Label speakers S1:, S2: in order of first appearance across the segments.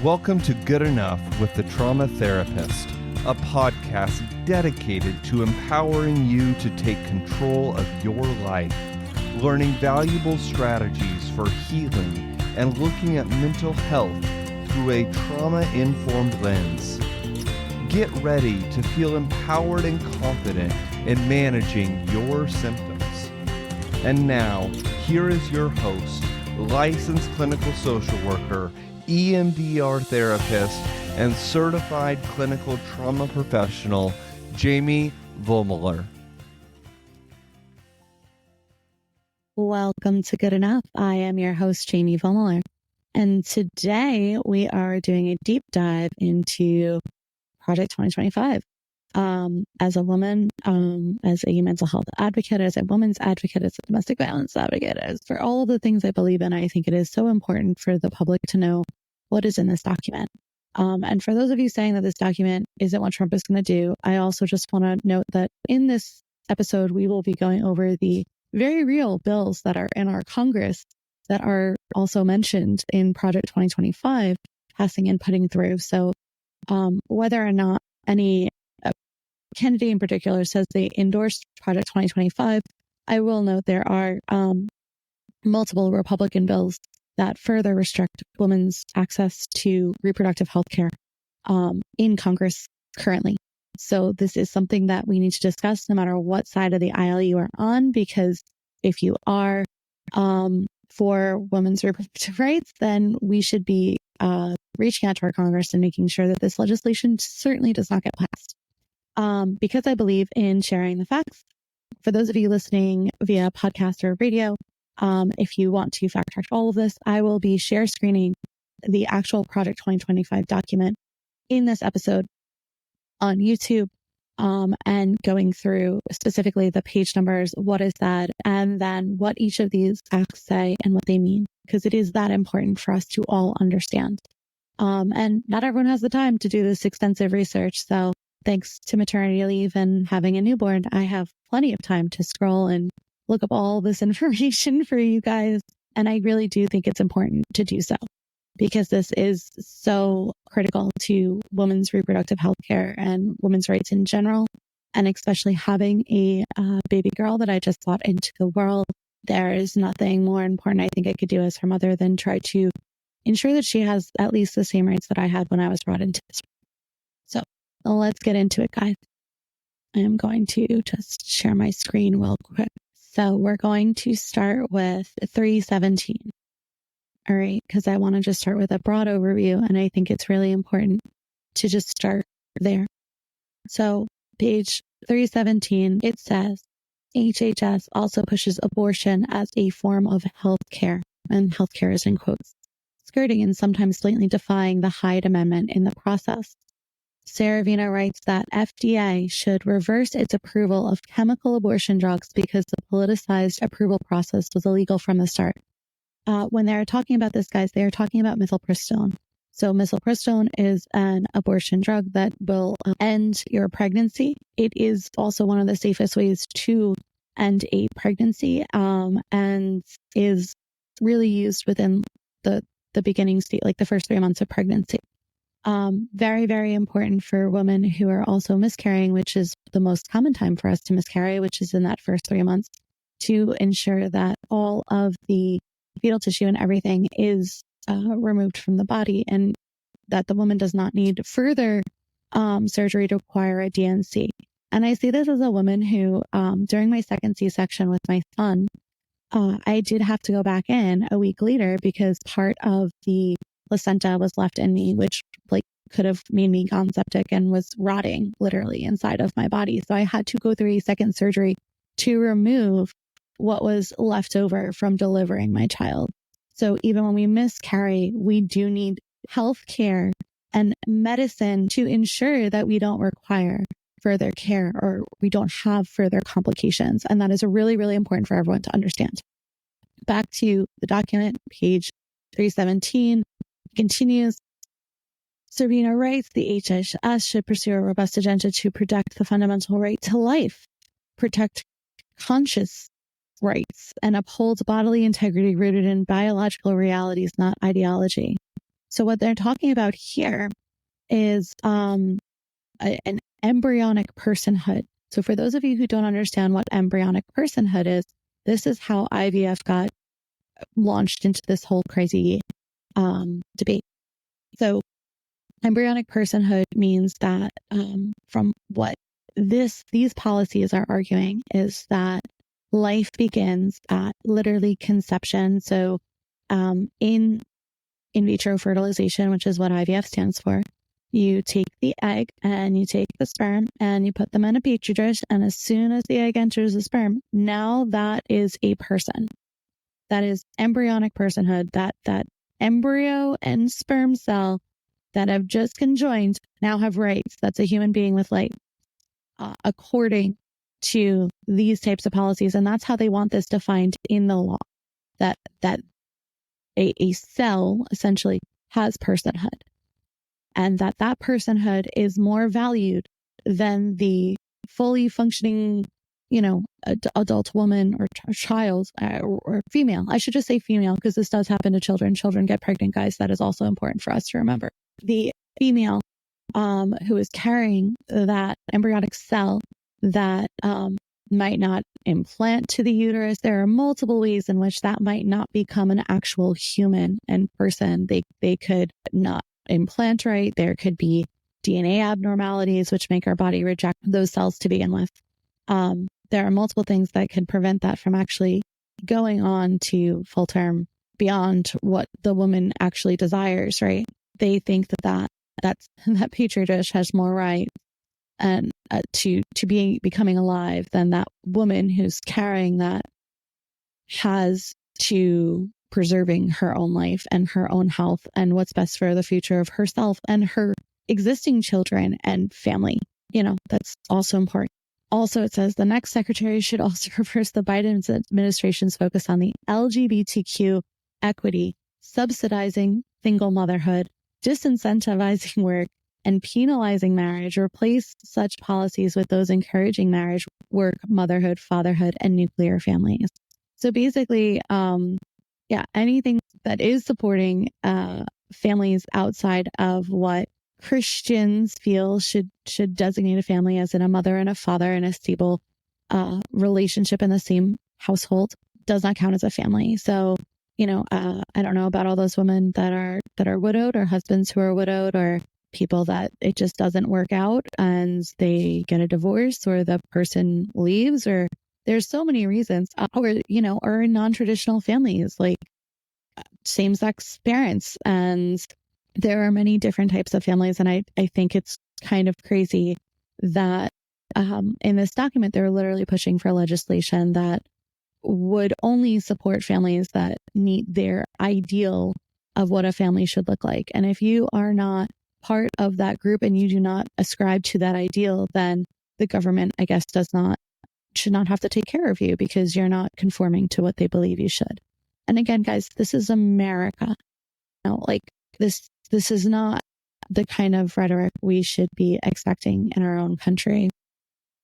S1: Welcome to Good Enough with the Trauma Therapist, a podcast dedicated to empowering you to take control of your life, learning valuable strategies for healing and looking at mental health through a trauma-informed lens. Get ready to feel empowered and confident in managing your symptoms. And now, here is your host, licensed clinical social worker, EMDR therapist, and certified clinical trauma professional, Jamie Vollmoeller.
S2: Welcome to Good Enough. I am your host, Jamie Vollmoeller. And today we are doing a deep dive into Project 2025. As a woman, as a mental health advocate, as a women's advocate, as a domestic violence advocate, as for all of the things I believe in, I think it is so important for the public to know what is in this document. And for those of you saying that this document isn't what Trump is going to do, I also just want to note that in this episode, we will be going over the very real bills that are in our Congress that are also mentioned in Project 2025, passing and putting through. So whether or not any candidate in particular says they endorsed Project 2025, I will note there are multiple Republican bills that further restrict women's access to reproductive health care in Congress currently. So this is something that we need to discuss no matter what side of the aisle you are on, because if you are for women's reproductive rights, then we should be reaching out to our Congress and making sure that this legislation certainly does not get passed. Because I believe in sharing the facts. For those of you listening via podcast or radio, if you want to fact check all of this, I will be share screening the actual Project 2025 document in this episode on YouTube, and going through specifically the page numbers, what is that, and then what each of these acts say and what they mean, because it is that important for us to all understand. And not everyone has the time to do this extensive research. So thanks to maternity leave and having a newborn, I have plenty of time to scroll and look up all this information for you guys. And I really do think it's important to do so, because this is so critical to women's reproductive health care and women's rights in general. And especially having a baby girl that I just brought into the world, there is nothing more important I think I could do as her mother than try to ensure that she has at least the same rights that I had when I was brought into this. So let's get into it, guys. I am going to just share my screen real quick. So we're going to start with 317. All right, because I want to just start with a broad overview, and I think it's really important to just start there. So page 317, it says, HHS also pushes abortion as a form of health care, and health care is in quotes, skirting and sometimes blatantly defying the Hyde Amendment in the process. Saravina writes that FDA should reverse its approval of chemical abortion drugs because the politicized approval process was illegal from the start. When they're talking about this, guys, they are talking about mifepristone. So mifepristone is an abortion drug that will end your pregnancy. It is also one of the safest ways to end a pregnancy, and is really used within the beginning state, like the first 3 months of pregnancy. Very, very important for women who are also miscarrying, which is the most common time for us to miscarry, which is in that first 3 months, to ensure that all of the fetal tissue and everything is removed from the body, and that the woman does not need further surgery to acquire a DNC. And I say this as a woman who, during my second C-section with my son, I did have to go back in a week later because part of the placenta was left in me, which could have made me gone septic and was rotting literally inside of my body. So I had to go through a second surgery to remove what was left over from delivering my child. So even when we miscarry, we do need health care and medicine to ensure that we don't require further care or we don't have further complications. And that is really, really important for everyone to understand. Back to the document, page 317 continues. Saravina writes, the HHS should pursue a robust agenda to protect the fundamental right to life, protect conscious rights, and uphold bodily integrity rooted in biological realities, not ideology. So what they're talking about here is an embryonic personhood. So for those of you who don't understand what embryonic personhood is, this is how IVF got launched into this whole crazy debate. So embryonic personhood means that from what these policies are arguing is that life begins at literally conception. So in vitro fertilization, which is what IVF stands for, you take the egg and you take the sperm and you put them in a petri dish. And as soon as the egg enters the sperm, now that is a person. That is embryonic personhood. That embryo and sperm cell that have just conjoined now have rights. That's a human being with life, according to these types of policies. And that's how they want this defined in the law, that a cell essentially has personhood, and that personhood is more valued than the fully functioning, adult woman or child or female. I should just say female, because this does happen to children. Children get pregnant, guys. That is also important for us to remember. The female who is carrying that embryonic cell that might not implant to the uterus. There are multiple ways in which that might not become an actual human and person. They could not implant right. There could be DNA abnormalities, which make our body reject those cells to begin with. There are multiple things that could prevent that from actually going on to full term beyond what the woman actually desires, right? They think that petri dish has more right and to becoming alive than that woman who's carrying that has to preserving her own life and her own health and what's best for the future of herself and her existing children and family. That's also important. Also, it says the next secretary should also reverse the Biden administration's focus on the LGBTQ equity, subsidizing single motherhood, disincentivizing work, and penalizing marriage. Replace such policies with those encouraging marriage, work, motherhood, fatherhood, and nuclear families. So basically, anything that is supporting families outside of what Christians feel should designate a family as in a mother and a father and a stable relationship in the same household does not count as a family. So, I don't know about all those women that are widowed, or husbands who are widowed, or people that it just doesn't work out and they get a divorce, or the person leaves, or there's so many reasons, or in non-traditional families like same-sex parents. And there are many different types of families. And I think it's kind of crazy that in this document, they're literally pushing for legislation that would only support families that meet their ideal of what a family should look like. And if you are not part of that group and you do not ascribe to that ideal, then the government, I guess, should not have to take care of you because you're not conforming to what they believe you should. And again, guys, this is America. This is not the kind of rhetoric we should be expecting in our own country.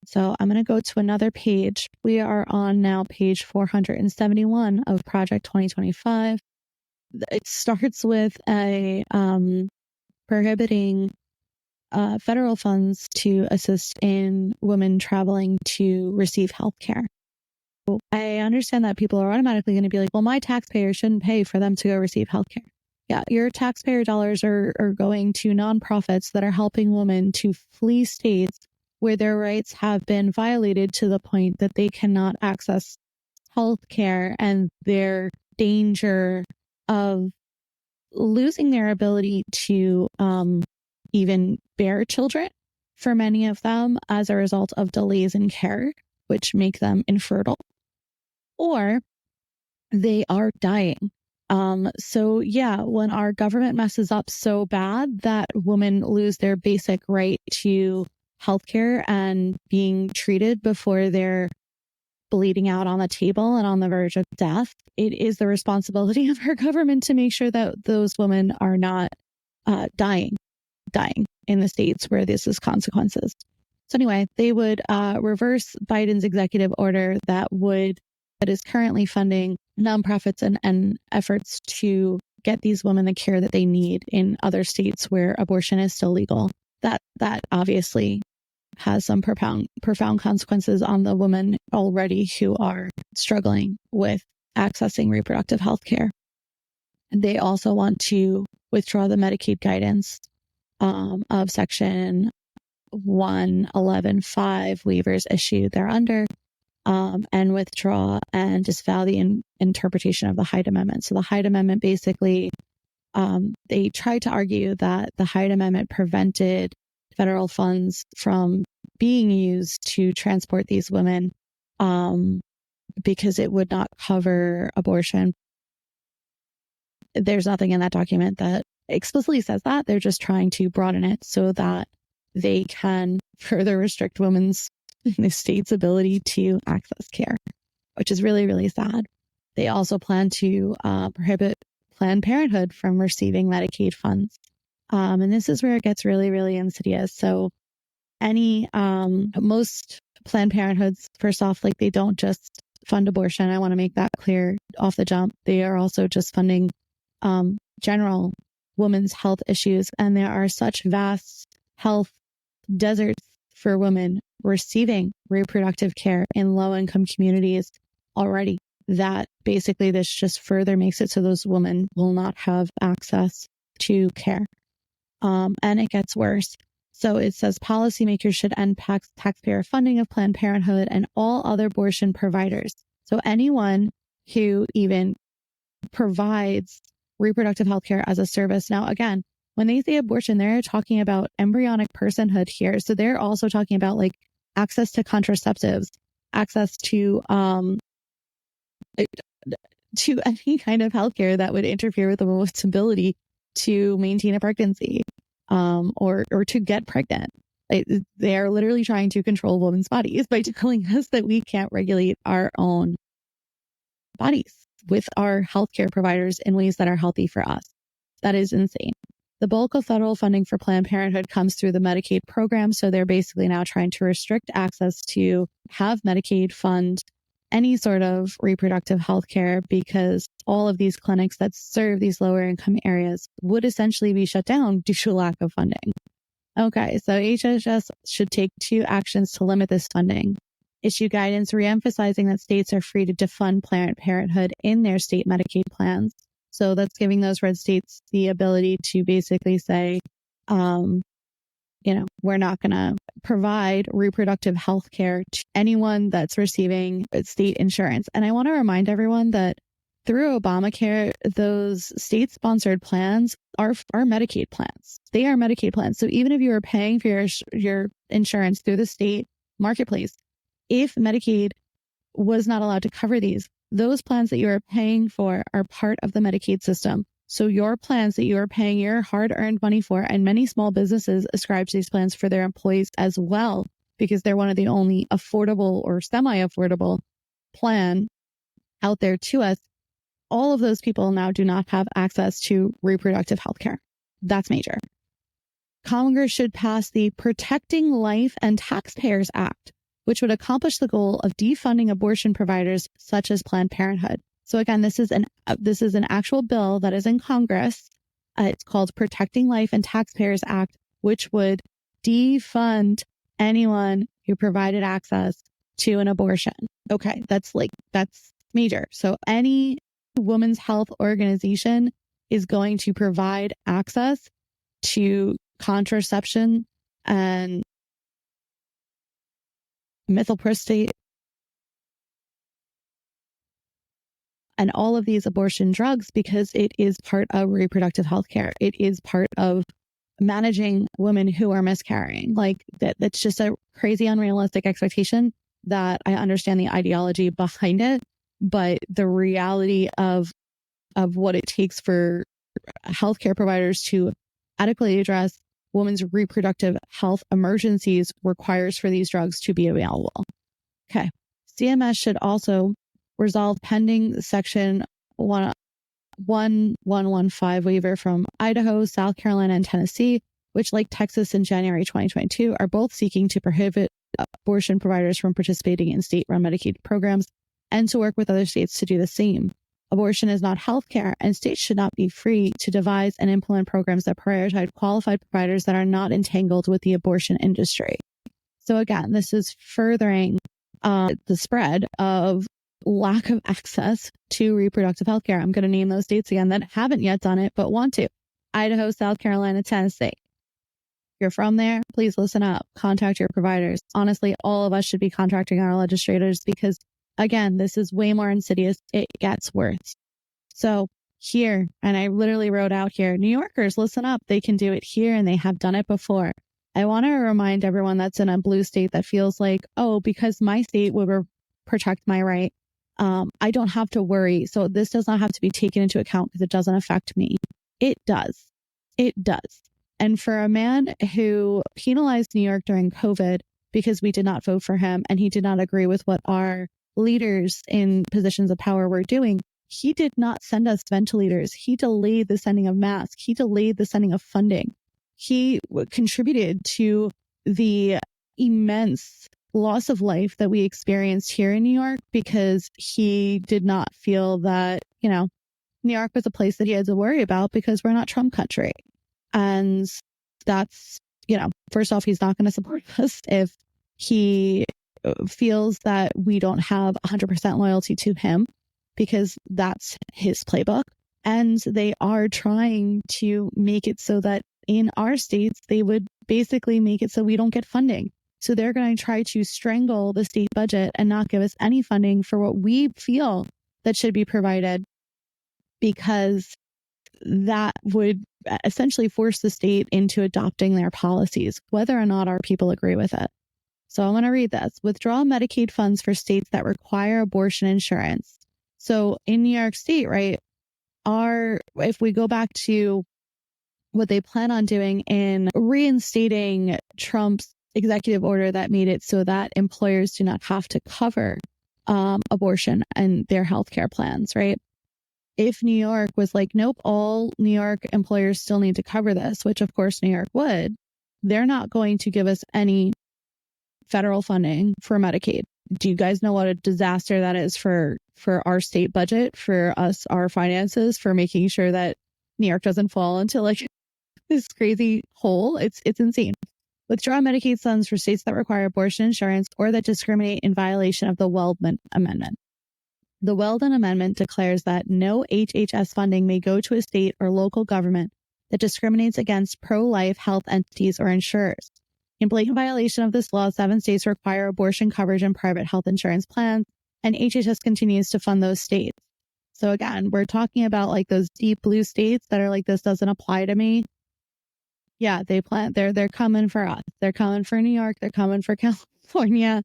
S2: So I'm going to go to another page. We are on now page 471 of Project 2025. It starts with a prohibiting federal funds to assist in women traveling to receive health care. I understand that people are automatically going to be like, well, my taxpayer shouldn't pay for them to go receive health care. Yeah, your taxpayer dollars are going to nonprofits that are helping women to flee states where their rights have been violated to the point that they cannot access health care, and their danger of losing their ability to even bear children for many of them as a result of delays in care, which make them infertile, or they are dying. So yeah, when our government messes up so bad that women lose their basic right to healthcare and being treated before they're bleeding out on the table and on the verge of death, it is the responsibility of our government to make sure that those women are not dying in the states where this is consequences. So anyway, they would reverse Biden's executive order that is currently funding nonprofits and efforts to get these women the care that they need in other states where abortion is still legal. That obviously has some profound consequences on the women already who are struggling with accessing reproductive health care. They also want to withdraw the Medicaid guidance of Section 111.5 waivers issued thereunder, and withdraw and disavow the interpretation of the Hyde Amendment. So the Hyde Amendment basically, they tried to argue that the Hyde Amendment prevented federal funds from being used to transport these women because it would not cover abortion. There's nothing in that document that explicitly says that. They're just trying to broaden it so that they can further restrict women's in the state's ability to access care, which is really, really sad. They also plan to prohibit Planned Parenthood from receiving Medicaid funds. And this is where it gets really, really insidious. So most Planned Parenthoods, first off, like they don't just fund abortion. I want to make that clear off the jump. They are also just funding general women's health issues. And there are such vast health deserts for women receiving reproductive care in low-income communities already, that basically this just further makes it so those women will not have access to care. And it gets worse. So it says policymakers should end taxpayer funding of Planned Parenthood and all other abortion providers. So anyone who even provides reproductive health care as a service. Now, again, when they say abortion, they're talking about embryonic personhood here. So they're also talking about like access to contraceptives, access to any kind of healthcare that would interfere with the woman's ability to maintain a pregnancy, or to get pregnant. They are literally trying to control women's bodies by telling us that we can't regulate our own bodies with our healthcare providers in ways that are healthy for us. That is insane. The bulk of federal funding for Planned Parenthood comes through the Medicaid program. So they're basically now trying to restrict access to have Medicaid fund any sort of reproductive health care, because all of these clinics that serve these lower income areas would essentially be shut down due to lack of funding. Okay, so HHS should take 2 actions to limit this funding. Issue guidance reemphasizing that states are free to defund Planned Parenthood in their state Medicaid plans. So that's giving those red states the ability to basically say, we're not going to provide reproductive health care to anyone that's receiving state insurance. And I want to remind everyone that through Obamacare, those state-sponsored plans are Medicaid plans. They are Medicaid plans. So even if you are paying for your insurance through the state marketplace, if Medicaid was not allowed to cover those plans that you are paying for are part of the Medicaid system. So your plans that you are paying your hard-earned money for, and many small businesses ascribe to these plans for their employees as well, because they're one of the only affordable or semi-affordable plan out there to us. All of those people now do not have access to reproductive health care. That's major. Congress should pass the Protecting Life and Taxpayers Act, which would accomplish the goal of defunding abortion providers such as Planned Parenthood. So again, this is an actual bill that is in Congress. It's called Protecting Life and Taxpayers Act, which would defund anyone who provided access to an abortion. Okay, that's major. So any women's health organization is going to provide access to contraception and methylprostate and all of these abortion drugs, because it is part of reproductive health care. It is part of managing women who are miscarrying. That's just a crazy, unrealistic expectation that I understand the ideology behind it, but the reality of what it takes for healthcare providers to adequately address women's reproductive health emergencies requires for these drugs to be available. Okay. CMS should also resolve pending Section 1115 waiver from Idaho, South Carolina, and Tennessee, which, like Texas in January 2022, are both seeking to prohibit abortion providers from participating in state-run Medicaid programs and to work with other states to do the same. Abortion is not healthcare, and states should not be free to devise and implement programs that prioritize qualified providers that are not entangled with the abortion industry. So again, this is furthering the spread of lack of access to reproductive health care. I'm going to name those states again that haven't yet done it, but want to. Idaho, South Carolina, Tennessee. If you're from there, please listen up. Contact your providers. Honestly, all of us should be contacting our legislators because, again, this is way more insidious. It gets worse. So here, and I literally wrote out here, New Yorkers, listen up. They can do it here and they have done it before. I want to remind everyone that's in a blue state that feels like, oh, because my state would protect my right, I don't have to worry. So this does not have to be taken into account because it doesn't affect me. It does. It does. And for a man who penalized New York during COVID because we did not vote for him and he did not agree with what our leaders in positions of power were doing, he did not send us ventilators. He delayed the sending of masks. He delayed the sending of funding. He contributed to the immense loss of life that we experienced here in New York because he did not feel that, New York was a place that he had to worry about because we're not Trump country. And that's, first off, he's not going to support us if he feels that we don't have 100% loyalty to him because that's his playbook. And they are trying to make it so that in our states, they would basically make it so we don't get funding. So they're going to try to strangle the state budget and not give us any funding for what we feel that should be provided, because that would essentially force the state into adopting their policies, whether or not our people agree with it. So I'm going to read this. Withdraw Medicaid funds for states that require abortion insurance. So in New York State, right, if we go back to what they plan on doing in reinstating Trump's executive order that made it so that employers do not have to cover abortion and their healthcare plans, right? If New York was like, nope, all New York employers still need to cover this, which of course New York would, they're not going to give us any federal funding for Medicaid. Do you guys know what a disaster that is for our state budget, for us, our finances, for making sure that New York doesn't fall into like this crazy hole? It's insane. Withdraw Medicaid funds for states that require abortion insurance or that discriminate in violation of the Weldon Amendment. The Weldon Amendment declares that no HHS funding may go to a state or local government that discriminates against pro-life health entities or insurers. In blatant violation of this law, 7 states require abortion coverage in private health insurance plans, and HHS continues to fund those states. So again, we're talking about like those deep blue states that are like, this doesn't apply to me. Yeah, they're coming for us. They're coming for New York. They're coming for California.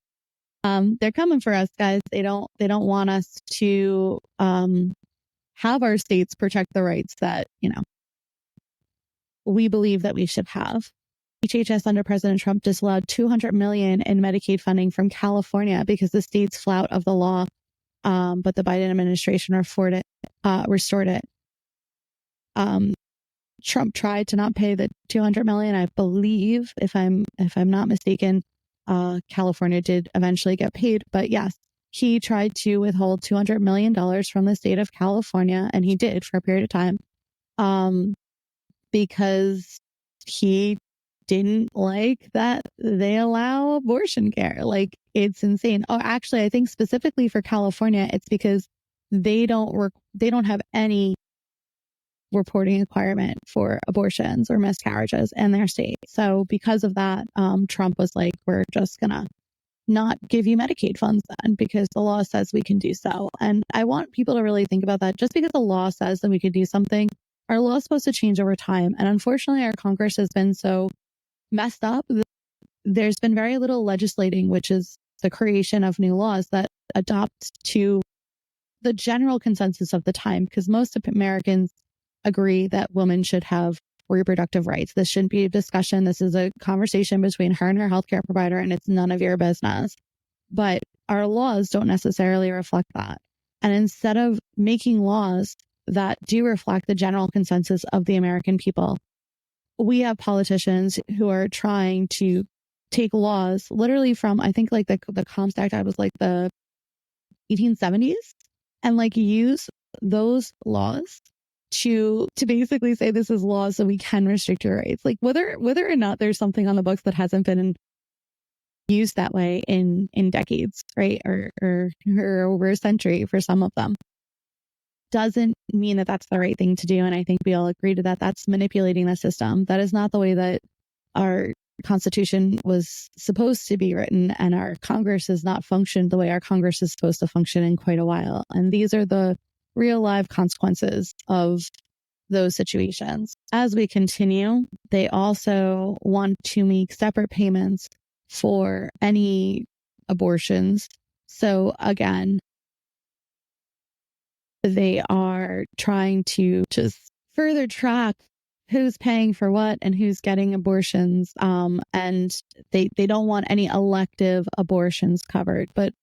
S2: They're coming for us, guys. They don't want us to have our states protect the rights that, we believe that we should have. HHS under President Trump disallowed $200 million in Medicaid funding from California because the state's flout of the law. But the Biden administration restored it. Trump tried to not pay the $200 million. I believe, if I'm not mistaken, California did eventually get paid. But yes, he tried to withhold $200 million from the state of California, and he did for a period of time, because he didn't like that they allow abortion care. Like, it's insane. Oh, actually, I think specifically for California, it's because they don't have any reporting requirement for abortions or miscarriages in their state. So because of that, Trump was like, we're just gonna not give you Medicaid funds then because the law says we can do so. And I want people to really think about that. Just because the law says that we could do something, our law is supposed to change over time. And unfortunately, our Congress has been so messed up. There's been very little legislating, which is the creation of new laws that adopt to the general consensus of the time, because most of Americans agree that women should have reproductive rights. This shouldn't be a discussion. This is a conversation between her and her healthcare provider, and it's none of your business. But our laws don't necessarily reflect that. And instead of making laws that do reflect the general consensus of the American people, we have politicians who are trying to take laws literally from, I think like the Comstock Act was like the 1870s, and like use those laws to basically say this is law so we can restrict your rights. Like whether or not there's something on the books that hasn't been used that way in decades, right? Or over a century for some of them, doesn't mean that that's the right thing to do. And I think we all agree to that. That's manipulating the system. That is not the way that our Constitution was supposed to be written, and our Congress has not functioned the way our Congress is supposed to function in quite a while. And these are the real live consequences of those situations. As we continue, they also want to make separate payments for any abortions. So again, they are trying to just further track who's paying for what and who's getting abortions. And they don't want any elective abortions covered. But,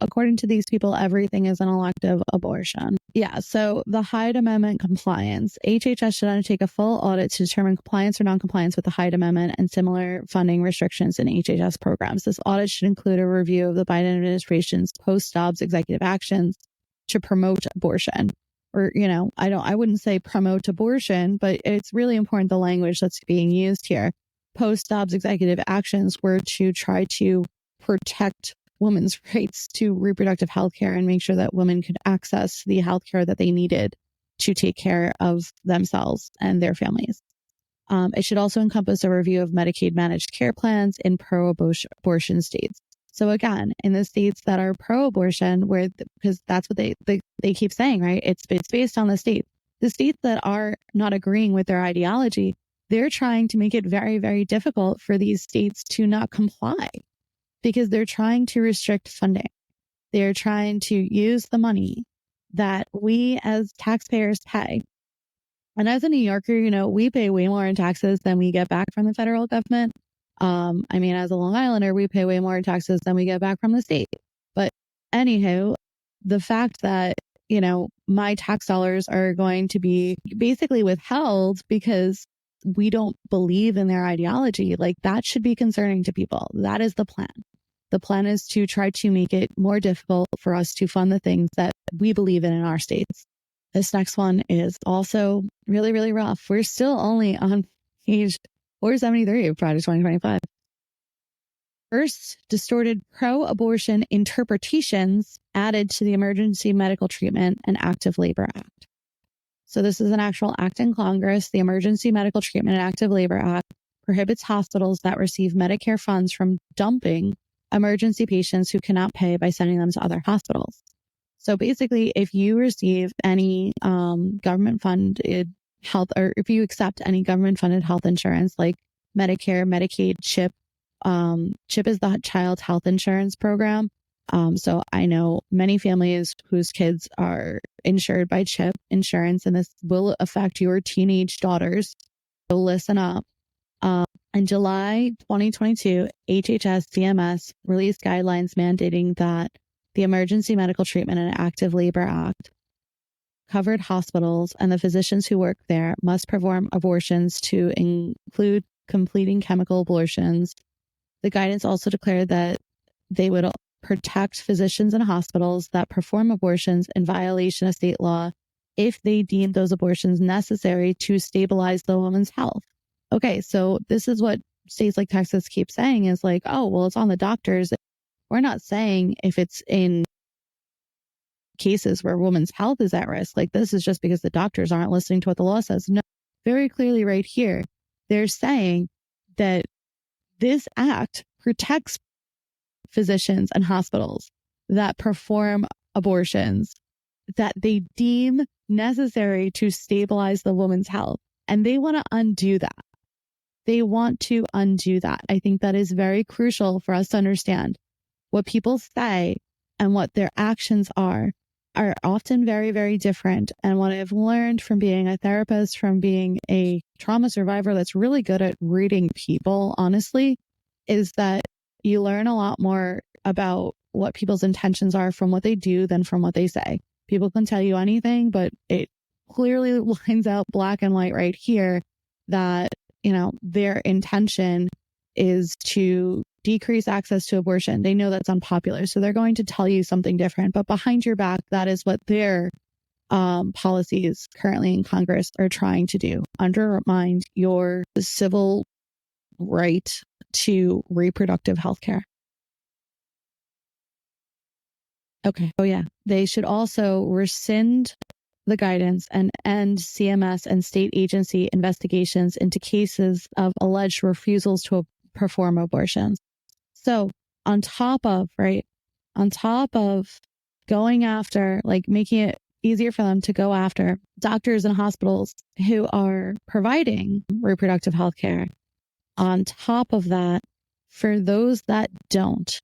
S2: according to these people, everything is an elective abortion. Yeah. So the Hyde Amendment compliance, HHS should undertake a full audit to determine compliance or non-compliance with the Hyde Amendment and similar funding restrictions in HHS programs. This audit should include a review of the Biden administration's post-Dobbs executive actions to promote abortion. Or, I wouldn't say promote abortion, but it's really important the language that's being used here. Post-Dobbs executive actions were to try to protect women's rights to reproductive health care and make sure that women could access the health care that they needed to take care of themselves and their families. It should also encompass a review of Medicaid managed care plans in pro-abortion states. So again, in the states that are pro-abortion, because that's what they keep saying, right? It's based on the state. The states that are not agreeing with their ideology, they're trying to make it very, very difficult for these states to not comply because they're trying to restrict funding. They're trying to use the money that we as taxpayers pay. And as a New Yorker, we pay way more in taxes than we get back from the federal government. As a Long Islander, we pay way more in taxes than we get back from the state. But anywho, the fact that, my tax dollars are going to be basically withheld because we don't believe in their ideology, like that should be concerning to people. That is the plan. The plan is to try to make it more difficult for us to fund the things that we believe in our states. This next one is also really, really rough. We're still only on page 473 of Project 2025. First, distorted pro-abortion interpretations added to the Emergency Medical Treatment and Active Labor Act. So this is an actual act in Congress. The Emergency Medical Treatment and Active Labor Act prohibits hospitals that receive Medicare funds from dumping emergency patients who cannot pay by sending them to other hospitals. So basically, if you receive any government-funded health, or if you accept any government-funded health insurance like Medicare, Medicaid, CHIP. CHIP is the Child Health Insurance Program. So I know many families whose kids are insured by CHIP insurance, and this will affect your teenage daughters. So listen up. In July 2022, HHS CMS released guidelines mandating that the Emergency Medical Treatment and Active Labor Act covered hospitals and the physicians who work there must perform abortions to include completing chemical abortions. The guidance also declared that they would protect physicians and hospitals that perform abortions in violation of state law if they deem those abortions necessary to stabilize the woman's health. Okay, so this is what states like Texas keep saying is like, oh, well, it's on the doctors. We're not saying if it's in cases where a woman's health is at risk. Like this is just because the doctors aren't listening to what the law says. No, very clearly right here, they're saying that this act protects physicians and hospitals that perform abortions that they deem necessary to stabilize the woman's health. And they want to undo that. They want to undo that. I think that is very crucial for us to understand. What people say and what their actions are often very, very different. And what I've learned from being a therapist, from being a trauma survivor that's really good at reading people, honestly, is that you learn a lot more about what people's intentions are from what they do than from what they say. People can tell you anything, but it clearly lines out black and white right here that, their intention is to decrease access to abortion. They know that's unpopular, so they're going to tell you something different. But behind your back, that is what their policies currently in Congress are trying to do. Undermine your civil right to reproductive health care. Okay. Oh, yeah. They should also rescind the guidance and end CMS and state agency investigations into cases of alleged refusals to perform abortions. So on top of going after, like making it easier for them to go after doctors and hospitals who are providing reproductive health care, on top of that, for those that don't,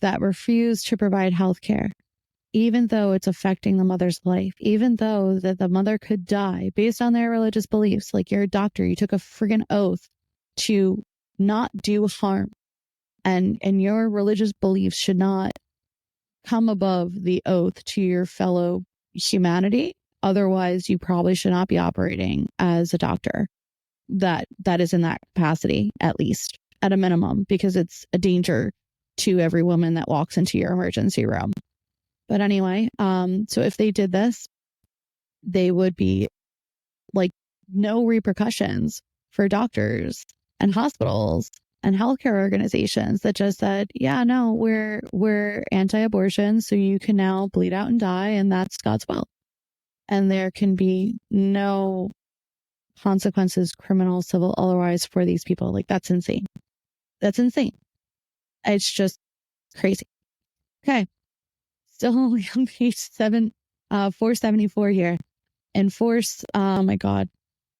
S2: that refuse to provide health care, even though it's affecting the mother's life, even though that the mother could die based on their religious beliefs, like you're a doctor, you took a friggin' oath to not do harm, and your religious beliefs should not come above the oath to your fellow humanity. Otherwise, you probably should not be operating as a doctor that is in that capacity, at least at a minimum, because it's a danger to every woman that walks into your emergency room. But anyway, so if they did this, they would be like no repercussions for doctors and hospitals and healthcare organizations that just said, yeah, no, we're anti-abortion, so you can now bleed out and die, and that's God's will. And there can be no consequences, criminal, civil, otherwise, for these people. Like, that's insane. That's insane. It's just crazy. Okay. Still only on page 474 here. Enforce, oh my God.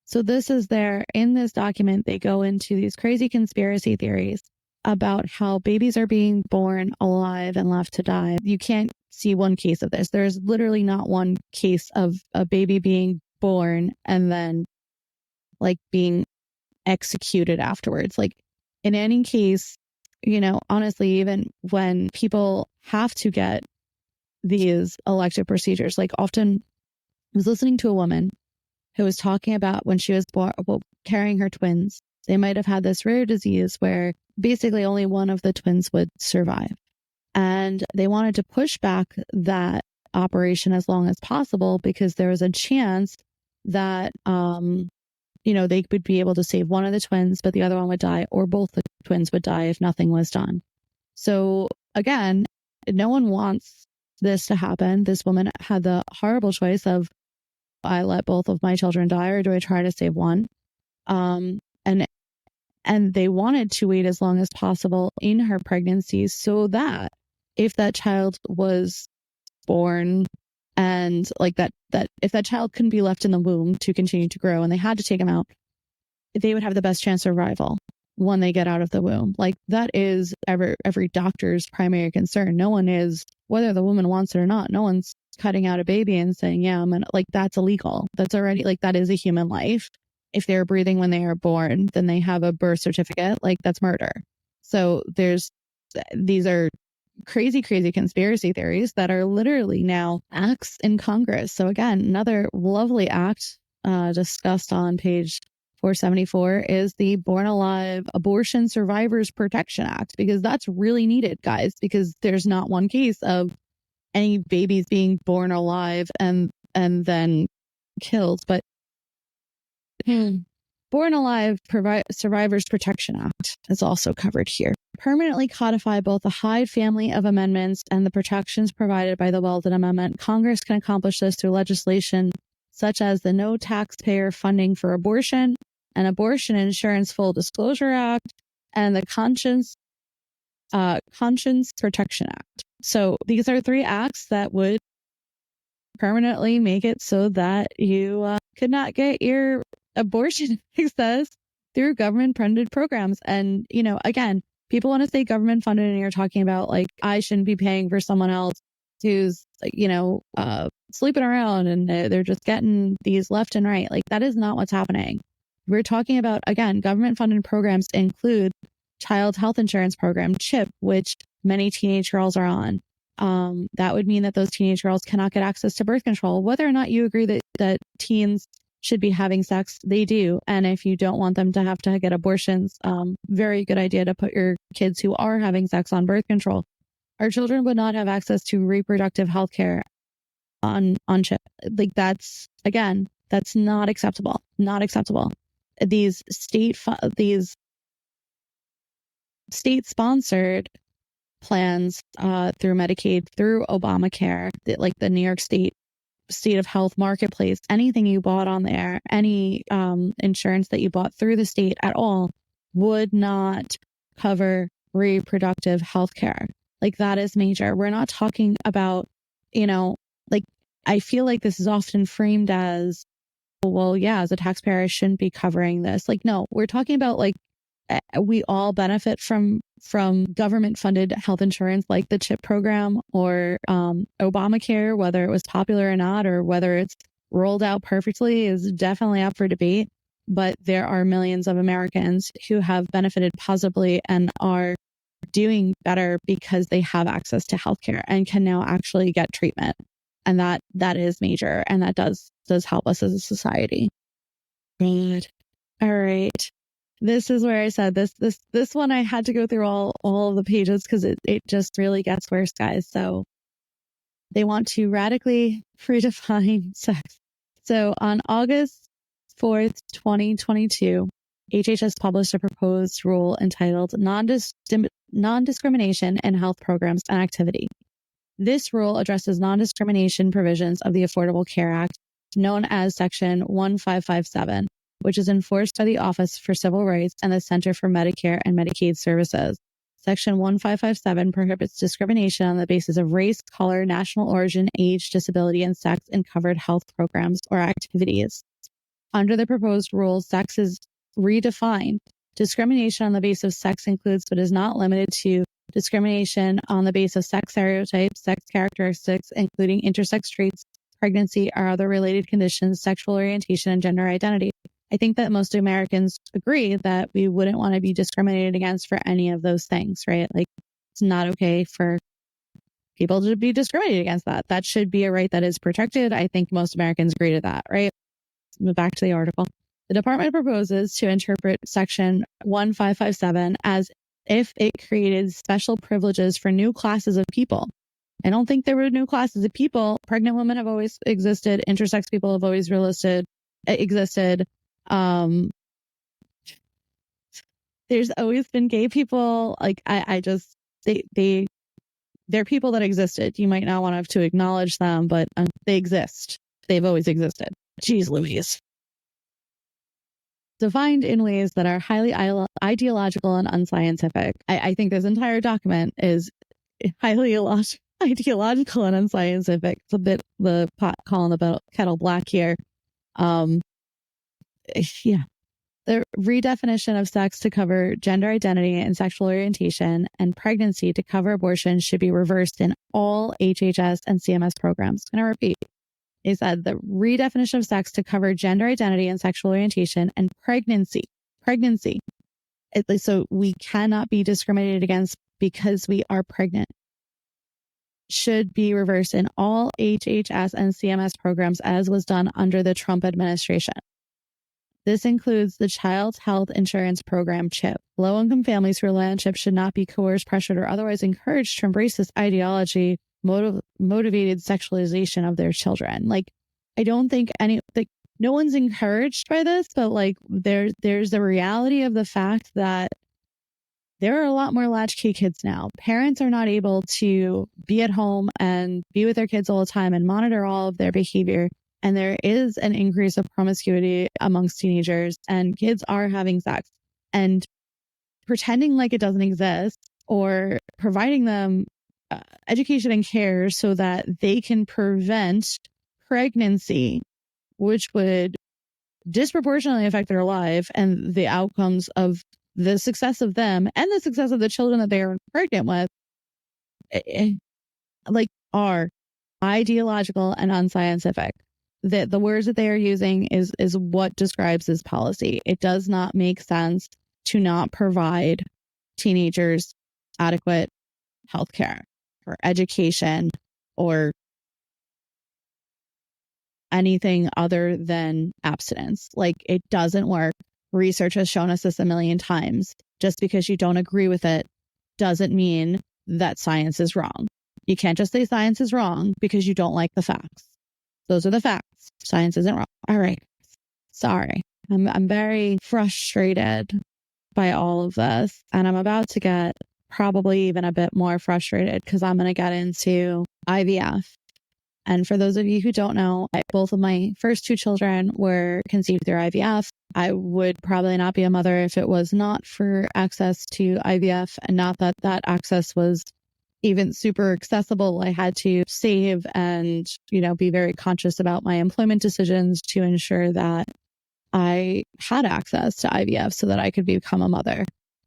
S2: So this is in this document, they go into these crazy conspiracy theories about how babies are being born alive and left to die. You can't see one case of this. There's literally not one case of a baby being born and then like being executed afterwards. Like in any case, honestly, even when people have to get these elective procedures, like often I was listening to a woman who was talking about when she was carrying her twins. They might have had this rare disease where basically only one of the twins would survive. And they wanted to push back that operation as long as possible because there was a chance that, they would be able to save one of the twins, but the other one would die, or both the twins would die if nothing was done. So again, no one wants this to happen. This woman had the horrible choice of, I let both of my children die, or do I try to save one? And they wanted to wait as long as possible in her pregnancy so that if that child was born and like that if that child couldn't be left in the womb to continue to grow and they had to take him out, they would have the best chance of survival when they get out of the womb. Like that is every doctor's primary concern. No one is, whether the woman wants it or not, no one's cutting out a baby and saying, yeah, I'm gonna, like, that's illegal. That's already, like, that is a human life. If they're breathing when they are born, then they have a birth certificate. Like, that's murder. So these are crazy conspiracy theories that are literally now acts in Congress. So again, another lovely act discussed on page 474 is the Born Alive Abortion Survivors Protection Act, because that's really needed, guys, because there's not one case of any babies being born alive and then killed. But Born Alive Survivors Protection Act is also covered here. Permanently codify both the Hyde family of amendments and the protections provided by the Weldon Amendment. Congress can accomplish this through legislation such as the No Taxpayer Funding for Abortion and Abortion Insurance Full Disclosure Act and the Conscience Protection Act. So these are three acts that would permanently make it so that you could not get your abortion access through government funded programs. And, again, people want to say government funded and you're talking about like, I shouldn't be paying for someone else who's, sleeping around and they're just getting these left and right. Like that is not what's happening. We're talking about, again, government funded programs include Child Health Insurance Program, CHIP, which many teenage girls are on. That would mean that those teenage girls cannot get access to birth control. Whether or not you agree that teens should be having sex, they do. And if you don't want them to have to get abortions, very good idea to put your kids who are having sex on birth control. Our children would not have access to reproductive health care on chip. Like that's not acceptable. Not acceptable. These state sponsored plans through Medicaid, through Obamacare, like the New York State of Health Marketplace, anything you bought on there, any insurance that you bought through the state at all would not cover reproductive health care. Like that is major. We're not talking about, like I feel like this is often framed as, well, yeah, as a taxpayer, I shouldn't be covering this. Like, no, we're talking about like we all benefit from government funded health insurance like the CHIP program or Obamacare, whether it was popular or not, or whether it's rolled out perfectly is definitely up for debate. But there are millions of Americans who have benefited positively and are doing better because they have access to healthcare and can now actually get treatment. And that is major. And that does help us as a society. Good. All right. This is where I said this one I had to go through all of the pages because it just really gets worse, guys. So they want to radically redefine sex. So on August 4th, 2022, HHS published a proposed rule entitled Non-Discrimination in Health Programs and Activity. This rule addresses non-discrimination provisions of the Affordable Care Act, known as Section 1557, which is enforced by the Office for Civil Rights and the Center for Medicare and Medicaid Services. Section 1557 prohibits discrimination on the basis of race, color, national origin, age, disability, and sex in covered health programs or activities. Under the proposed rule, sex is redefined. Discrimination on the basis of sex includes but is not limited to discrimination on the basis of sex stereotypes, sex characteristics, including intersex traits, pregnancy, or other related conditions, sexual orientation, and gender identity. I think that most Americans agree that we wouldn't want to be discriminated against for any of those things, right? Like, it's not okay for people to be discriminated against that. That should be a right that is protected. I think most Americans agree to that, right? Back to the article. The department proposes to interpret Section 1557 as if it created special privileges for new classes of people. I don't think there were new classes of people. Pregnant women have always existed. Intersex people have always existed. There's always been gay people. Like they're people that existed. You might not want to acknowledge them, but they exist. They've always existed. Jeez Louise. Defined in ways that are highly ideological and unscientific. I think this entire document is highly ideological and unscientific. It's a bit the pot calling the kettle black here. Yeah. The redefinition of sex to cover gender identity and sexual orientation and pregnancy to cover abortion should be reversed in all HHS and CMS programs. I'm going to repeat. Is that the redefinition of sex to cover gender identity and sexual orientation and pregnancy. So we cannot be discriminated against because we are pregnant. Should be reversed in all HHS and CMS programs as was done under the Trump administration. This includes the Child Health Insurance Program, CHIP. Low-income families who rely on CHIP should not be coerced, pressured, or otherwise encouraged to embrace this ideology motivated sexualization of their children. Like, I don't think no one's encouraged by this, but like there's the reality of the fact that there are a lot more latchkey kids now. Parents are not able to be at home and be with their kids all the time and monitor all of their behavior. And there is an increase of promiscuity amongst teenagers, and kids are having sex and pretending like it doesn't exist or providing them education and care so that they can prevent pregnancy, which would disproportionately affect their life and the outcomes of the success of them and the success of the children that they are pregnant with, like, are ideological and unscientific. That the words that they are using is what describes this policy. It does not make sense to not provide teenagers adequate health care or education or anything other than abstinence. Like, it doesn't work. Research has shown us this a million times. Just because you don't agree with it doesn't mean that science is wrong. You can't just say science is wrong because you don't like the facts. Those are the facts. Science isn't wrong. All right. Sorry. I'm very frustrated by all of this. And I'm about to get probably even a bit more frustrated because I'm going to get into IVF. And for those of you who don't know, both of my first two children were conceived through IVF. I would probably not be a mother if it was not for access to IVF, and not that that access was even super accessible. I had to save and, be very conscious about my employment decisions to ensure that I had access to IVF so that I could become a mother.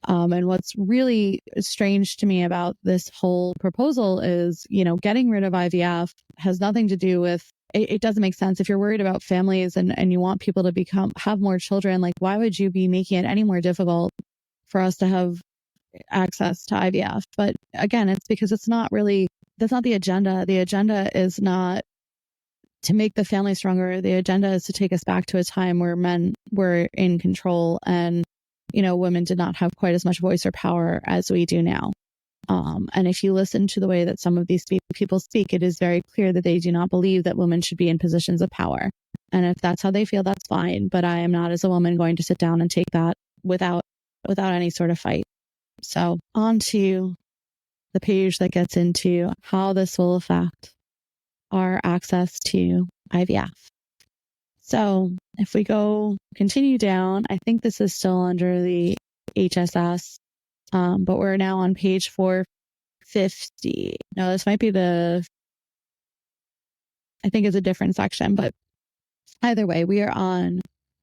S2: And what's really strange to me about this whole proposal is, getting rid of IVF has nothing to do with, it doesn't make sense. If you're worried about families and you want people to have more children, like, why would you be making it any more difficult for us to have access to IVF? But again, it's because that's not the agenda. The agenda is not to make the family stronger. The agenda is to take us back to a time where men were in control and, women did not have quite as much voice or power as we do now. And if you listen to the way that some of these people speak, it is very clear that they do not believe that women should be in positions of power. And if that's how they feel, that's fine. But I am not, as a woman, going to sit down and take that without any sort of fight. So on to the page that gets into how this will affect our access to IVF. So if we continue down, I think this is still under the HSS, but we're now on page 450. No, this might be I think it's a different section, but either way, we are on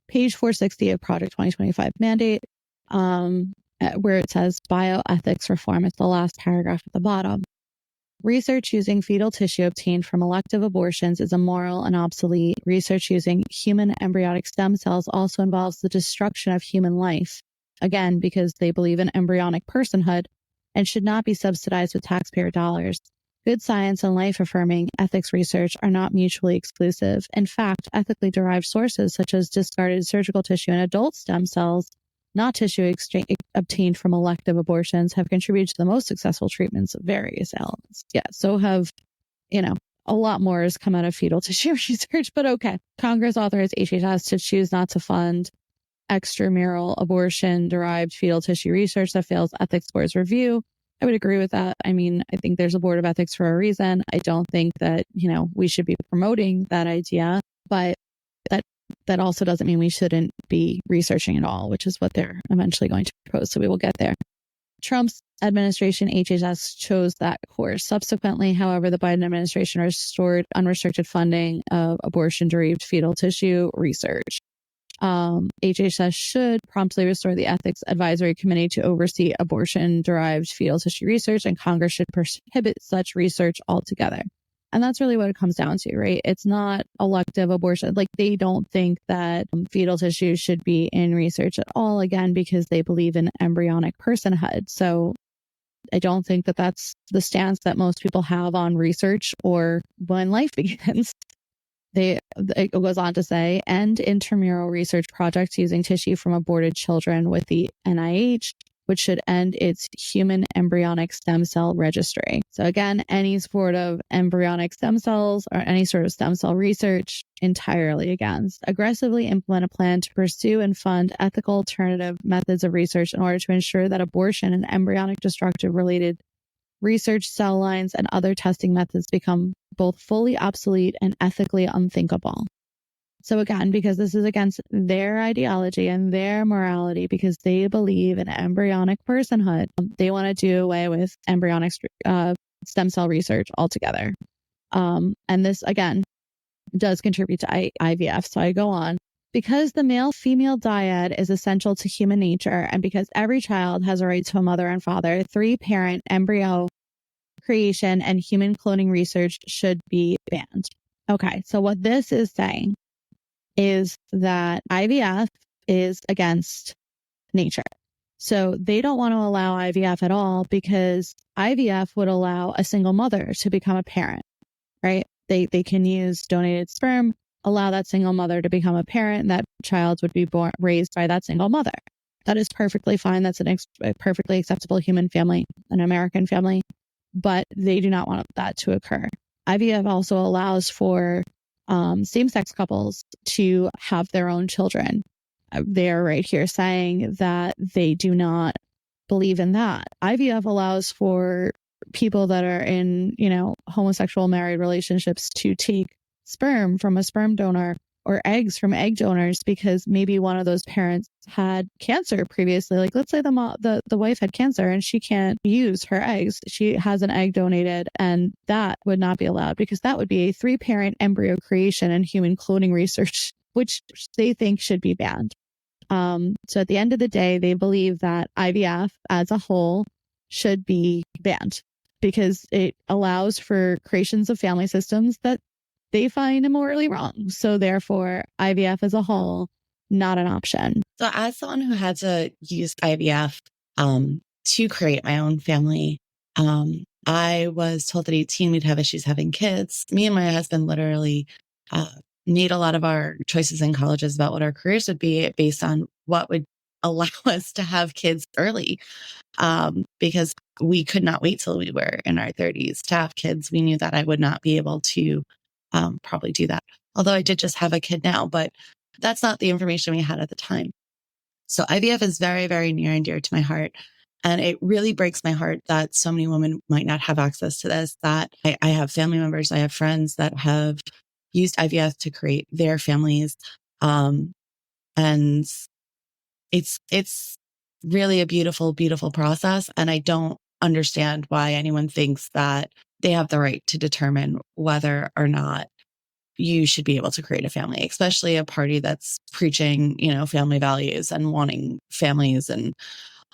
S2: page 460 of Project 2025 mandate, where it says bioethics reform. It's the last paragraph at the bottom. Research using fetal tissue obtained from elective abortions is immoral and obsolete. Research using human embryonic stem cells also involves the destruction of human life, again, because they believe in embryonic personhood, and should not be subsidized with taxpayer dollars. Good science and life-affirming ethics research are not mutually exclusive. In fact, ethically derived sources such as discarded surgical tissue and adult stem cells, not tissue obtained from elective abortions, have contributed to the most successful treatments of various ailments. Yeah, so have, a lot more has come out of fetal tissue research, but okay. Congress authorized HHS to choose not to fund extramural abortion-derived fetal tissue research that fails ethics board's review. I would agree with that. I mean, I think there's a board of ethics for a reason. I don't think that, we should be promoting that idea, but that also doesn't mean we shouldn't be researching at all, which is what they're eventually going to propose. So we will get there. Trump's administration, HHS, chose that course. Subsequently, however, the Biden administration restored unrestricted funding of abortion-derived fetal tissue research. HHS should promptly restore the Ethics Advisory Committee to oversee abortion-derived fetal tissue research, and Congress should prohibit such research altogether. And that's really what it comes down to, right? It's not elective abortion. Like, they don't think that fetal tissue should be in research at all, again, because they believe in embryonic personhood. So I don't think that that's the stance that most people have on research or when life begins. It goes on to say, end intramural research projects using tissue from aborted children with the NIH, which should end its human embryonic stem cell registry. So again, any sort of embryonic stem cells or any sort of stem cell research, entirely against. Aggressively implement a plan to pursue and fund ethical alternative methods of research in order to ensure that abortion and embryonic destructive related research cell lines and other testing methods become both fully obsolete and ethically unthinkable. So again, because this is against their ideology and their morality, because they believe in embryonic personhood, they want to do away with embryonic stem cell research altogether. And this, again, does contribute to IVF. So I go on. Because the male-female dyad is essential to human nature, and because every child has a right to a mother and father, three-parent embryo creation and human cloning research should be banned. Okay, so what this is saying is that IVF is against nature. So they don't want to allow IVF at all because IVF would allow a single mother to become a parent, right? They can use donated sperm, allow that single mother to become a parent, and that child would be raised by that single mother. That is perfectly fine. That's a perfectly acceptable human family, an American family, but they do not want that to occur. IVF also allows for same-sex couples to have their own children. They're right here saying that they do not believe in that. IVF allows for people that are in, homosexual married relationships to take sperm from a sperm donor or eggs from egg donors because maybe one of those parents had cancer previously. Like, let's say the wife had cancer and she can't use her eggs. She has an egg donated, and that would not be allowed because that would be a 3-parent embryo creation and human cloning research, which they think should be banned. So at the end of the day, they believe that IVF as a whole should be banned because it allows for creations of family systems that they find immorally wrong. So therefore, IVF as a whole, not an option.
S3: So as someone who had to use IVF to create my own family, I was told at 18 we'd have issues having kids. Me and my husband literally made a lot of our choices in colleges about what our careers would be based on what would allow us to have kids early. Because we could not wait till we were in our 30s to have kids. We knew that I would not be able to probably do that. Although I did just have a kid now, but that's not the information we had at the time. So IVF is very, very near and dear to my heart. And it really breaks my heart that so many women might not have access to this, that I have family members, I have friends that have used IVF to create their families. And it's really a beautiful, beautiful process. And I don't understand why anyone thinks that they have the right to determine whether or not you should be able to create a family, especially a party that's preaching, family values and wanting families and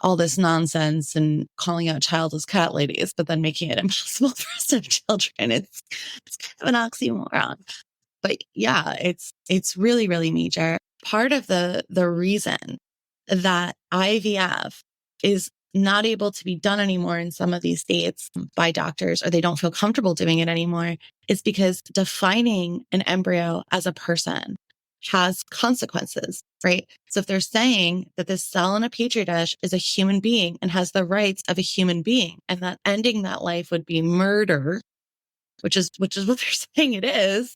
S3: all this nonsense and calling out childless cat ladies, but then making it impossible for us to have children. It's kind of an oxymoron. But yeah, it's really, really major. Part of the reason that IVF is not able to be done anymore in some of these states by doctors, or they don't feel comfortable doing it anymore, is because defining an embryo as a person has consequences, right? So if they're saying that this cell in a petri dish is a human being and has the rights of a human being, and that ending that life would be murder, which is what they're saying it is,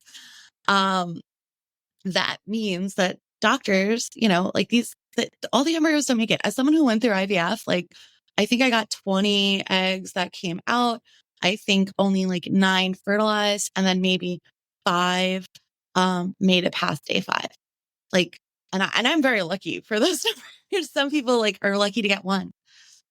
S3: that means that doctors, all the embryos don't make it. As someone who went through IVF, I think I got 20 eggs that came out. I think only 9 fertilized, and then maybe 5 made it past day 5. And I'm very lucky for those numbers. Some people are lucky to get 1.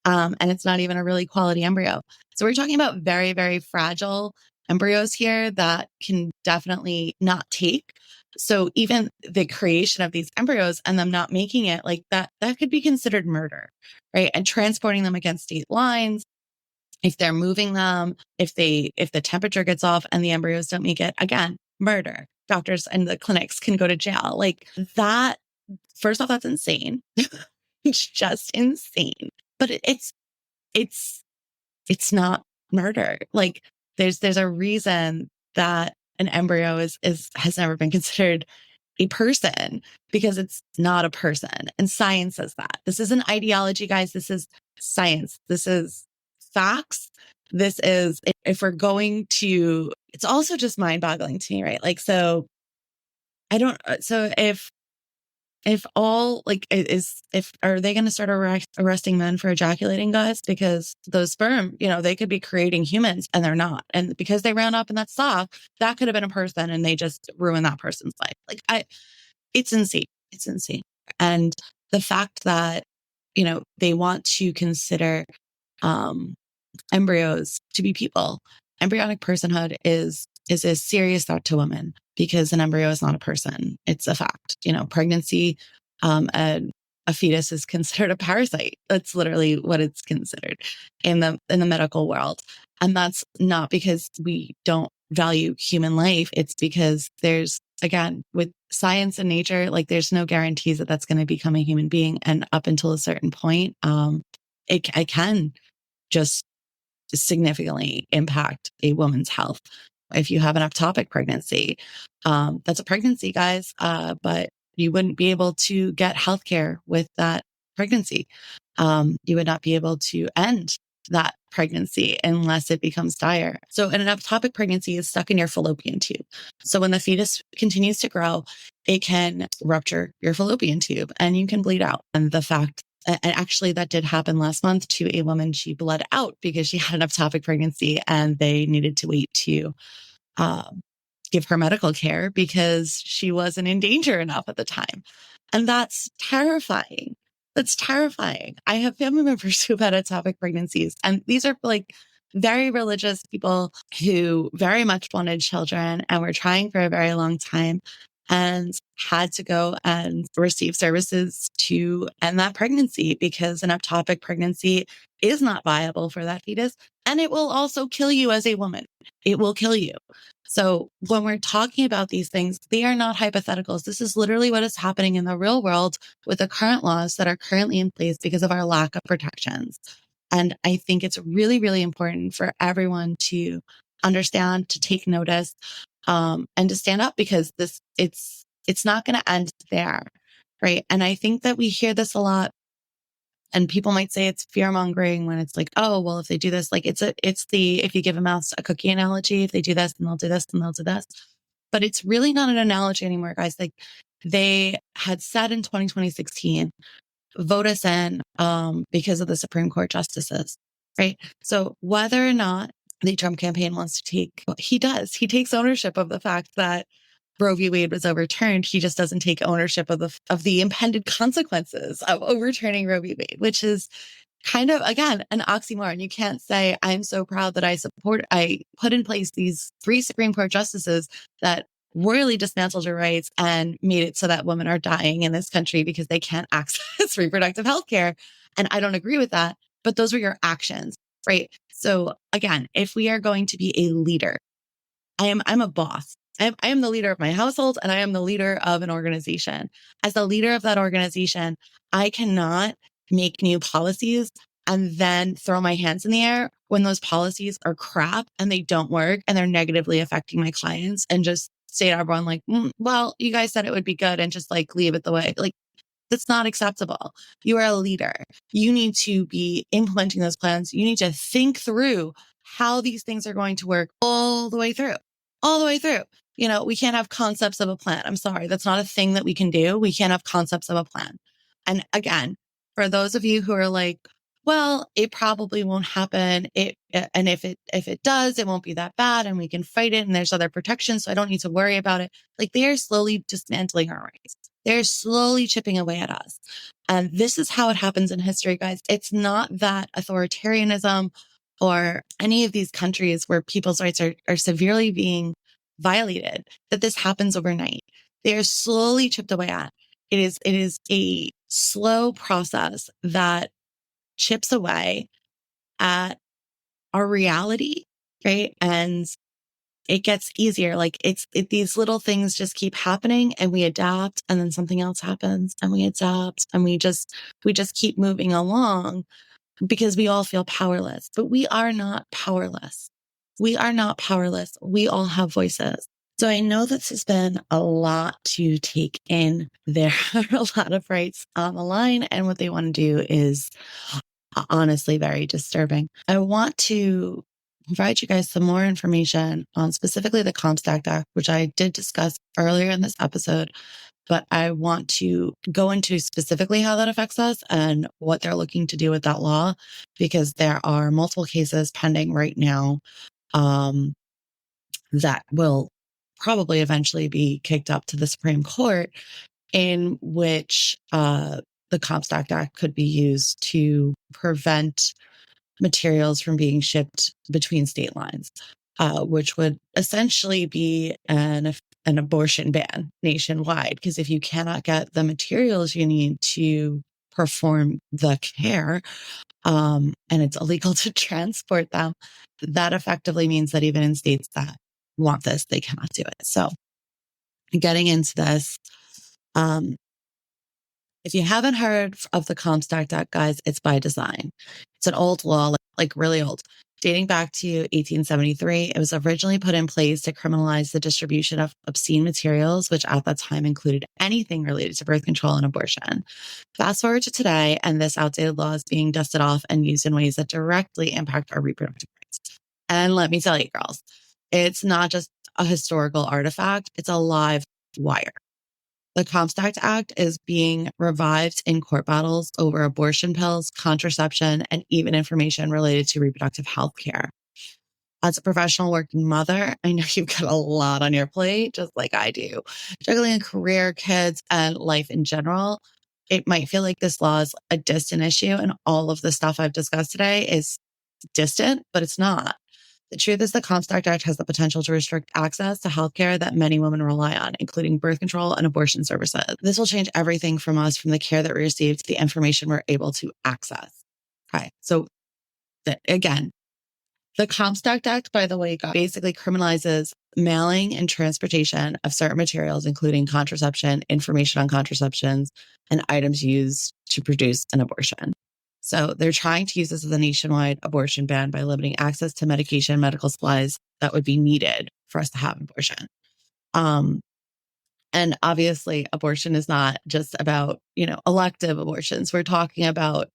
S3: And it's not even a really quality embryo. So we're talking about very, very fragile embryos here that can definitely not take. So even the creation of these embryos and them not making it that could be considered murder, right? And transporting them against state lines, if they're moving them, if the temperature gets off and the embryos don't make it, again, murder. Doctors and the clinics can go to jail. That, first off, that's insane. It's just insane. But it's not murder. There's a reason that an embryo has never been considered a person, because it's not a person. And science says that. This isn't ideology, guys. This is science. This is facts. This is, if we're going to, it's also just mind boggling to me, right? So if all are they going to start arresting men for ejaculating, guys? Because those sperm, they could be creating humans and they're not. And because they ran up in that sock, that could have been a person and they just ruined that person's life. It's insane. It's insane. And the fact that, they want to consider, embryos to be people. Embryonic personhood is a serious threat to women, because an embryo is not a person. It's a fact. Pregnancy, a fetus is considered a parasite. That's literally what it's considered in the medical world. And that's not because we don't value human life. It's because there's, again, with science and nature, there's no guarantees that that's going to become a human being. And up until a certain point, it can just significantly impact a woman's health. If you have an ectopic pregnancy, that's a pregnancy, guys, but you wouldn't be able to get healthcare with that pregnancy. You would not be able to end that pregnancy unless it becomes dire. So an ectopic pregnancy is stuck in your fallopian tube. So when the fetus continues to grow, it can rupture your fallopian tube and you can bleed out. And actually that did happen last month to a woman. She bled out because she had an ectopic pregnancy and they needed to wait to give her medical care because she wasn't in danger enough at the time. And that's terrifying. That's terrifying. I have family members who've had ectopic pregnancies, and these are like very religious people who very much wanted children and were trying for a very long time and had to go and receive services to end that pregnancy because an ectopic pregnancy is not viable for that fetus. And it will also kill you as a woman. It will kill you. So when we're talking about these things, they are not hypotheticals. This is literally what is happening in the real world with the current laws that are currently in place because of our lack of protections. And I think it's really, really important for everyone to understand, to take notice, and to stand up because it's not going to end there. Right. And I think that we hear this a lot. And people might say it's fear mongering when it's like, oh, well, if they do this, like it's if you give a mouse a cookie analogy, if they do this, then they'll do this, and they'll do this. But it's really not an analogy anymore, guys. Like they had said in 2016, vote us in, because of the Supreme Court justices, right? So whether or not the Trump campaign wants to he takes ownership of the fact that Roe v. Wade was overturned. He just doesn't take ownership of the impended consequences of overturning Roe v. Wade, which is kind of, again, an oxymoron. You can't say, I'm so proud that I put in place these 3 Supreme Court justices that royally dismantled your rights and made it so that women are dying in this country because they can't access reproductive health care. And I don't agree with that, but those were your actions, right? So again, if we are going to be a leader, I'm a boss. I am the leader of my household and I am the leader of an organization. As the leader of that organization, I cannot make new policies and then throw my hands in the air when those policies are crap and they don't work and they're negatively affecting my clients and just say to everyone like, well, you guys said it would be good and just like leave it the way. Like that's not acceptable. You are a leader. You need to be implementing those plans. You need to think through how these things are going to work all the way through. You know, we can't have concepts of a plan. I'm sorry. That's not a thing that we can do. We can't have concepts of a plan. And again, for those of you who are like, well, it probably won't happen. And if it does, it won't be that bad and we can fight it and there's other protections. So I don't need to worry about it. Like they are slowly dismantling our rights. They're slowly chipping away at us. And this is how it happens in history, guys. It's not that authoritarianism or any of these countries where people's rights are severely being violated, that this happens overnight. They are slowly chipped away at. It is a slow process that chips away at our reality, right? And it gets easier. Like these little things just keep happening and we adapt and then something else happens and we adapt and we just keep moving along because we all feel powerless, but we are not powerless. We are not powerless. We all have voices. So I know this has been a lot to take in. There are a lot of rights on the line and what they want to do is honestly very disturbing. I want to provide you guys some more information on specifically the Comstock Act, which I did discuss earlier in this episode, but I want to go into specifically how that affects us and what they're looking to do with that law, because there are multiple cases pending right now that will probably eventually be kicked up to the Supreme Court in which the Comstock Act could be used to prevent materials from being shipped between state lines, which would essentially be an abortion ban nationwide. Because if you cannot get the materials you need to perform the care, and it's illegal to transport them, that effectively means that even in states that want this, they cannot do it. So getting into this, if you haven't heard of the Comstock Act, guys, it's by design. It's an old law, like really old. dating back to 1873. It was originally put in place to criminalize the distribution of obscene materials, which at that time included anything related to birth control and abortion. Fast forward to today, and this outdated law is being dusted off and used in ways that directly impact our reproductive rights. And let me tell you, girls, it's not just a historical artifact, it's a live wire. The Comstock Act is being revived in court battles over abortion pills, contraception, and even information related to reproductive health care. As a professional working mother, I know you've got a lot on your plate, just like I do. Juggling a career, kids, and life in general, it might feel like this law is a distant issue, and all of the stuff I've discussed today is distant, but it's not. The truth is the Comstock Act has the potential to restrict access to healthcare that many women rely on, including birth control and abortion services. This will change everything from us, from the care that we receive to the information we're able to access. Okay. So again, the Comstock Act, by the way, basically criminalizes mailing and transportation of certain materials, including contraception, information on contraceptions, and items used to produce an abortion. So they're trying to use this as a nationwide abortion ban by limiting access to medication, medical supplies that would be needed for us to have an abortion. And obviously, abortion is not just about, elective abortions. We're talking about,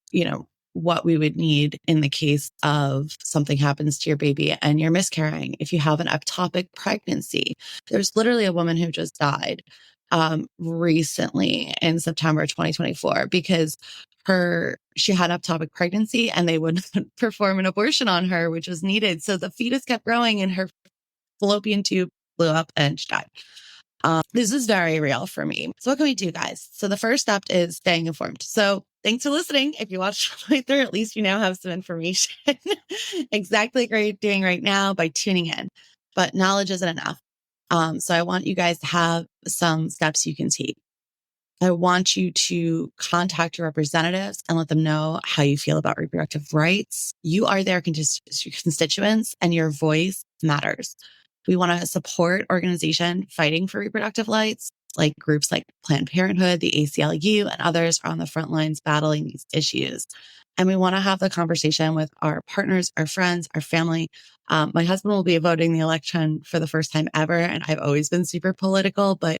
S3: what we would need in the case of something happens to your baby and you're miscarrying. If you have an ectopic pregnancy, there's literally a woman who just died recently in September 2024 because she had ectopic pregnancy and they wouldn't perform an abortion on her, which was needed. So the fetus kept growing and her fallopian tube blew up and she died. This is very real for me. So what can we do, guys? So the first step is staying informed. So thanks for listening. If you watched all the way through, at least you now have some information exactly like you're doing right now by tuning in. But knowledge isn't enough. So I want you guys to have some steps you can take. I want you to contact your representatives and let them know how you feel about reproductive rights. You are their constituents and your voice matters. We want to support organizations fighting for reproductive rights, like groups like Planned Parenthood, the ACLU, and others are on the front lines battling these issues. And we want to have the conversation with our partners, our friends, our family. My husband will be voting the election for the first time ever. And I've always been super political, but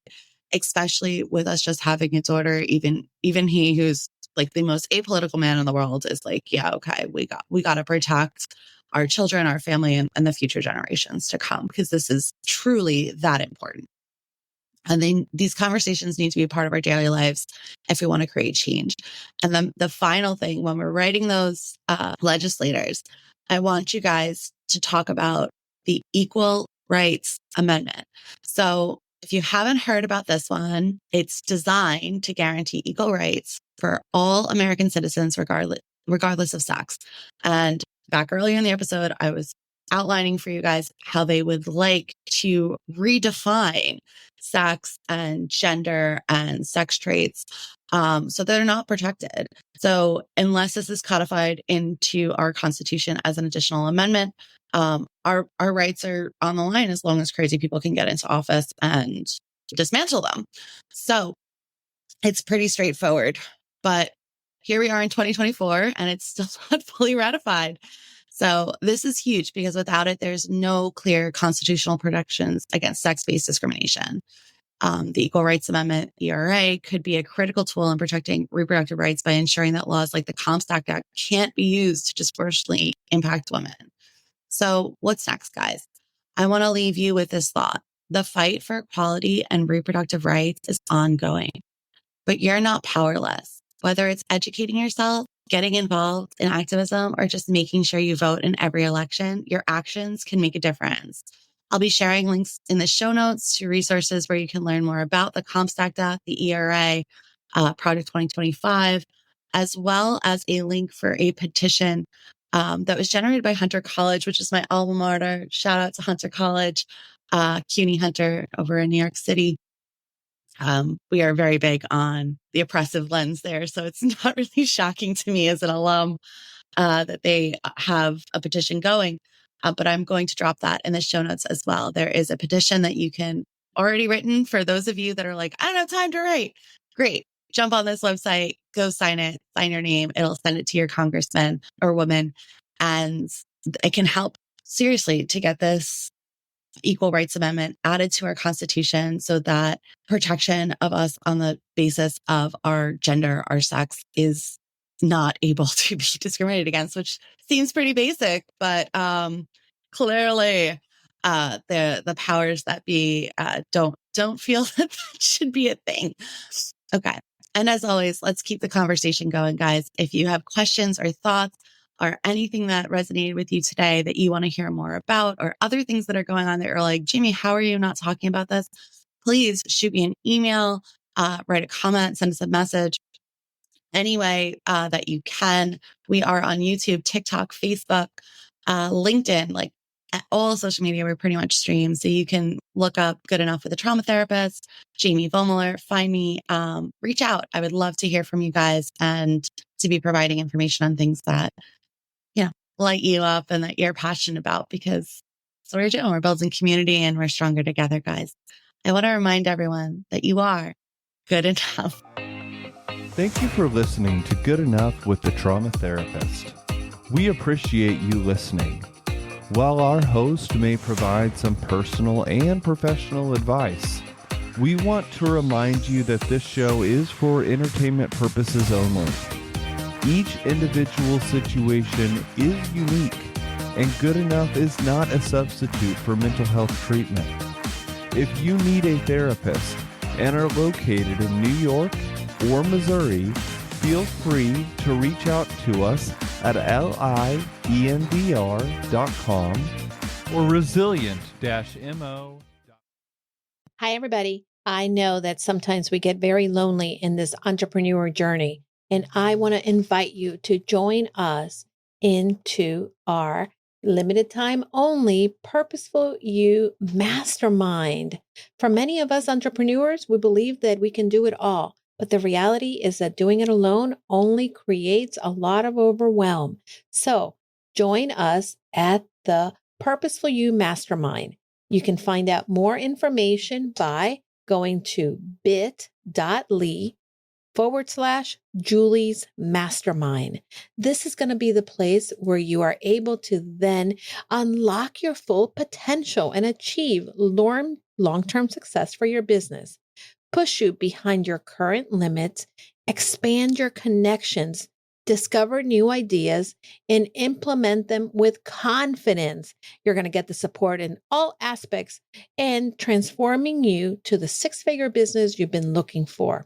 S3: especially with us just having a daughter, even he who's like the most apolitical man in the world is like, yeah, okay, we got to protect our children, our family, and the future generations to come, because this is truly that important. And then these conversations need to be a part of our daily lives if we want to create change. And then the final thing, when we're writing those legislators, I want you guys to talk about the Equal Rights Amendment. So if you haven't heard about this one, it's designed to guarantee equal rights for all American citizens, regardless of sex. And back earlier in the episode, I was outlining for you guys how they would like to redefine sex and gender and sex traits so they're not protected. So unless this is codified into our Constitution as an additional amendment, our rights are on the line as long as crazy people can get into office and dismantle them. So it's pretty straightforward. But here we are in 2024 and it's still not fully ratified. So this is huge because without it, there's no clear constitutional protections against sex-based discrimination. The Equal Rights Amendment, ERA, could be a critical tool in protecting reproductive rights by ensuring that laws like the Comstock Act can't be used to disproportionately impact women. So what's next, guys? I want to leave you with this thought. The fight for equality and reproductive rights is ongoing, but you're not powerless. Whether it's educating yourself, getting involved in activism, or just making sure you vote in every election, your actions can make a difference. I'll be sharing links in the show notes to resources where you can learn more about the Comstock Act, the ERA, Project 2025, as well as a link for a petition that was generated by Hunter College, which is my alma mater. Shout out to Hunter College, CUNY Hunter over in New York City. We are very big on the oppressive lens there. So it's not really shocking to me as an alum that they have a petition going. But I'm going to drop that in the show notes as well. There is a petition that you can already written for those of you that are like, I don't have time to write. Great. Jump on this website, go sign it, sign your name. It'll send it to your congressman or woman. And it can help seriously to get this Equal Rights Amendment added to our Constitution so that protection of us on the basis of our gender, our sex is not able to be discriminated against, which seems pretty basic, but clearly the powers that be don't feel that should be a thing. Okay. And as always, let's keep the conversation going, guys. If you have questions or thoughts or anything that resonated with you today that you want to hear more about, or other things that are going on that you're like, Jamie, how are you not talking about this? Please shoot me an email, write a comment, send us a message. Any way that you can. We are on YouTube, TikTok, Facebook, LinkedIn, like all social media. We're pretty much streamed. So you can look up Good Enough with a Trauma Therapist, Jamie Vollmoeller, find me, reach out. I would love to hear from you guys and to be providing information on things that, light you up and that you're passionate about, because that's what we're doing. We're building community and we're stronger together, guys. I want to remind everyone that you are good enough.
S1: Thank you for listening to Good Enough with the Trauma Therapist. We appreciate you listening. While our host may provide some personal and professional advice, we want to remind you that this show is for entertainment purposes only. Each individual situation is unique, and Good Enough is not a substitute for mental health treatment. If you need a therapist and are located in New York or Missouri, feel free to reach out to us at liendr.com or resilient-mo.
S4: Hi, everybody. I know that sometimes we get very lonely in this entrepreneur journey, and I want to invite you to join us into our limited time only Purposeful You Mastermind. For many of us entrepreneurs, we believe that we can do it all. But the reality is that doing it alone only creates a lot of overwhelm. So join us at the Purposeful You Mastermind. You can find out more information by going to bit.ly/Julie's Mastermind. This is going to be the place where you are able to then unlock your full potential and achieve long-term success for your business. Push you behind your current limits, expand your connections, discover new ideas, and implement them with confidence. You're going to get the support in all aspects and transforming you to the six-figure business you've been looking for.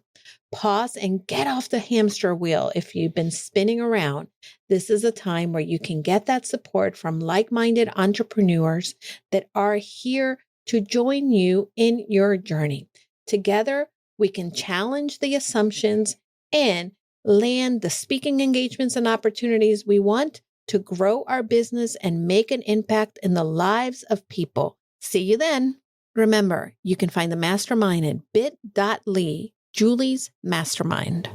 S4: Pause and get off the hamster wheel if you've been spinning around. This is a time where you can get that support from like-minded entrepreneurs that are here to join you in your journey. Together, we can challenge the assumptions and land the speaking engagements and opportunities we want to grow our business and make an impact in the lives of people. See you then. Remember, you can find the mastermind at bit.ly, Julie's Mastermind.